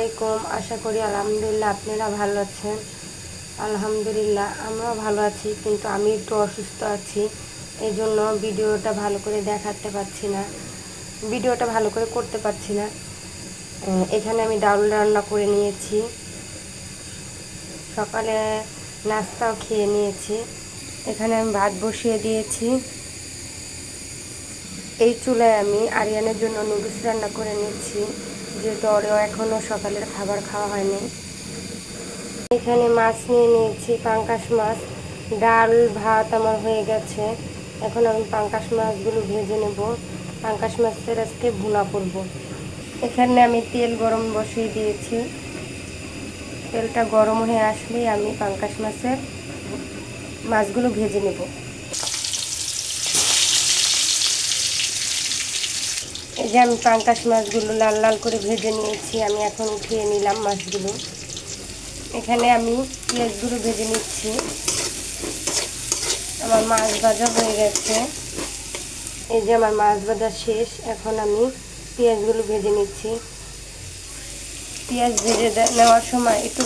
আলাইকুম। আশা করি আলহামদুলিল্লাহ আপনারা ভালো আছেন। আলহামদুলিল্লাহ আমরাও ভালো আছি, কিন্তু আমি একটু অসুস্থ আছি। এই জন্য ভিডিওটা ভালো করে দেখাতে পারছি না, ভিডিওটা ভালো করে করতে পারছি না। এখানে আমি ডাল রান্না করে নিয়েছি, সকালে নাস্তাও খেয়ে নিয়েছি। এখানে আমি ভাত বসিয়ে দিয়েছি। এই চুলায় আমি আরিয়ানের জন্য নুডলস রান্না করে নিচ্ছি, যেহেতু ওরেও এখনও সকালের খাবার খাওয়া হয়নি। এখানে মাছ নিয়ে নিয়েছি, পাঙ্গাস মাছ। ডাল ভাত আমার হয়ে গেছে। এখন আমি পাঙ্গাস মাছগুলো ভেজে নেব। পাঙ্গাস মাছের আজকে ভুনা করব। এখানে আমি তেল গরম বসিয়ে দিয়েছি। তেলটা গরম হয়ে আসলেই আমি পাঙ্গাস মাছগুলো ভেজে নেব। এই যে আমি পাঙ্গাস মাছগুলো লাল লাল করে ভেজে নিয়েছি। আমি এখন উঠিয়ে নিলাম মাছগুলো। এখানে আমি পেঁয়াজগুলো ভেজে নিচ্ছি। আমার মাছ ভাজা হয়ে গেছে। এই যে আমার মাছ ভাজা শেষ। এখন আমি পেঁয়াজগুলো ভেজে নিচ্ছি। পেঁয়াজ ভেজে নেওয়ার সময় একটু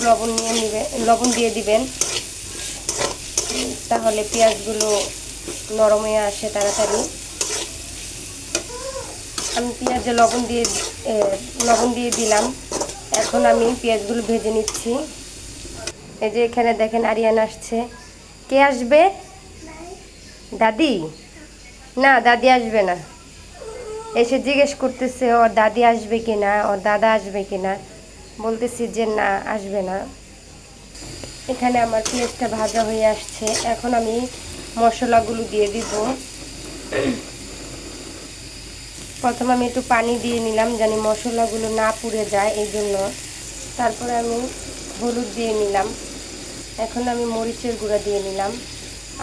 লবণ দিয়ে দিবেন, তাহলে পেঁয়াজগুলো নরম হয়ে আসে তাড়াতাড়ি। আমি পেঁয়াজে লবণ দিয়ে দিলাম। এখন আমি পেঁয়াজগুলো ভেজে নিচ্ছি। এই যে এখানে দেখেন আরিয়ান আসছে। কে আসবে? দাদি? না, দাদি আসবে না। এসে জিজ্ঞেস করতেছে ওর দাদি আসবে কিনা, ওর দাদা আসবে কিনা। বলতেছি যে না, আসবে না। এখানে আমার পেঁয়াজটা ভাজা হয়ে আসছে। এখন আমি মশলাগুলো দিয়ে দিব। প্রথমে আমি একটু পানি দিয়ে নিলাম, জানি মশলাগুলো না পুড়ে যায়, এই জন্য। তারপরে আমি হলুদ দিয়ে নিলাম। এখন আমি মরিচের গুঁড়া দিয়ে নিলাম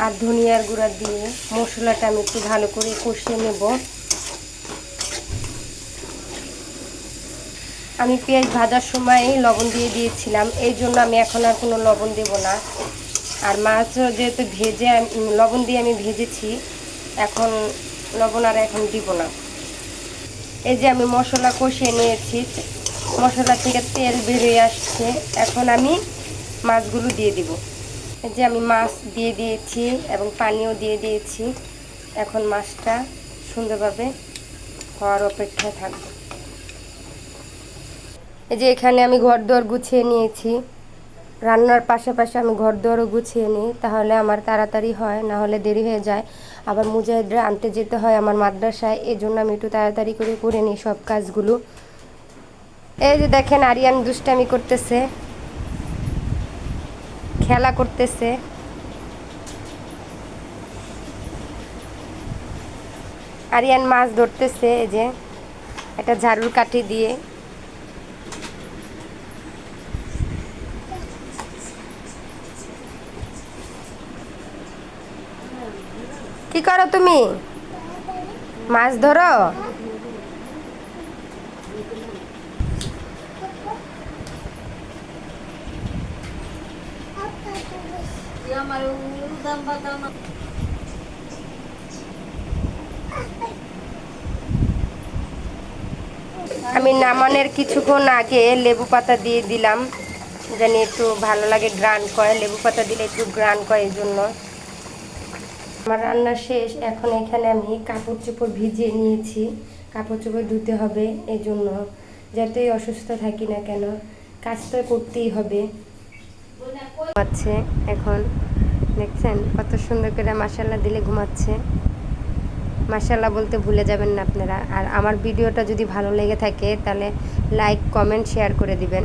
আর ধনিয়ার গুঁড়া দিয়ে মশলাটা আমি একটু ভালো করে কষিয়ে নেব। আমি পেঁয়াজ ভাজার সময় লবণ দিয়ে দিয়েছিলাম, এই জন্য আমি এখন আর কোনো লবণ দেব না। আর মাছ যেহেতু লবণ দিয়ে আমি ভেজেছি, এখন লবণ আর এখন দিব না। এই যে আমি মশলা কষিয়ে নিয়েছি, মশলা থেকে তেল বেরিয়ে আসছে। এখন আমি মাছগুলো দিয়ে দিব। এই যে আমি মাছ দিয়ে দিয়েছি এবং পানিও দিয়ে দিয়েছি। এখন মাছটা সুন্দরভাবে হওয়ার অপেক্ষায় থাকবে। এই যে এখানে আমি ঘরদোর গুছিয়ে নিয়েছি। রান্নার পাশাপাশি আমি ঘরদোরও গুছিয়ে নিই, তাহলে আমার তাড়াতাড়ি হয়, না হলে দেরি হয়ে যায়। আবার মুজাহিদরা আনতে যেতে হয় আমার মাদ্রাসায়, এই জন্য আমি একটু তাড়াতাড়ি করে নিই সব কাজগুলো। এই যে দেখেন আরিয়ান দুষ্টামি করতেছে, খেলা করতেছে। আরিয়ান মাছ ধরতেছে, এই যে একটা ঝাড়ুর কাঠি দিয়ে। কি করো তুমি? মাছ ধরো? আমি নামানোর কিছুক্ষণ আগে লেবু পাতা দিয়ে দিলাম, জানি একটু ভালো লাগে, গ্রান করে। লেবু পাতা দিলে একটু গ্রান করে, এই জন্য। আমার রান্না শেষ। এখন এখানে আমি কাপড় চোপড় ভিজিয়ে নিয়েছি। কাপড় চোপড় ধুতে হবে, এই জন্য। যতই অসুস্থ থাকি না কেন, কাজ তো করতেই হবে। ঘুমাচ্ছে এখন, দেখছেন কত সুন্দর করে মাশাআল্লাহ দিলে ঘুমাচ্ছে। মাশাআল্লাহ বলতে ভুলে যাবেন না আপনারা। আর আমার ভিডিওটা যদি ভালো লেগে থাকে, তাহলে লাইক কমেন্ট শেয়ার করে দিবেন।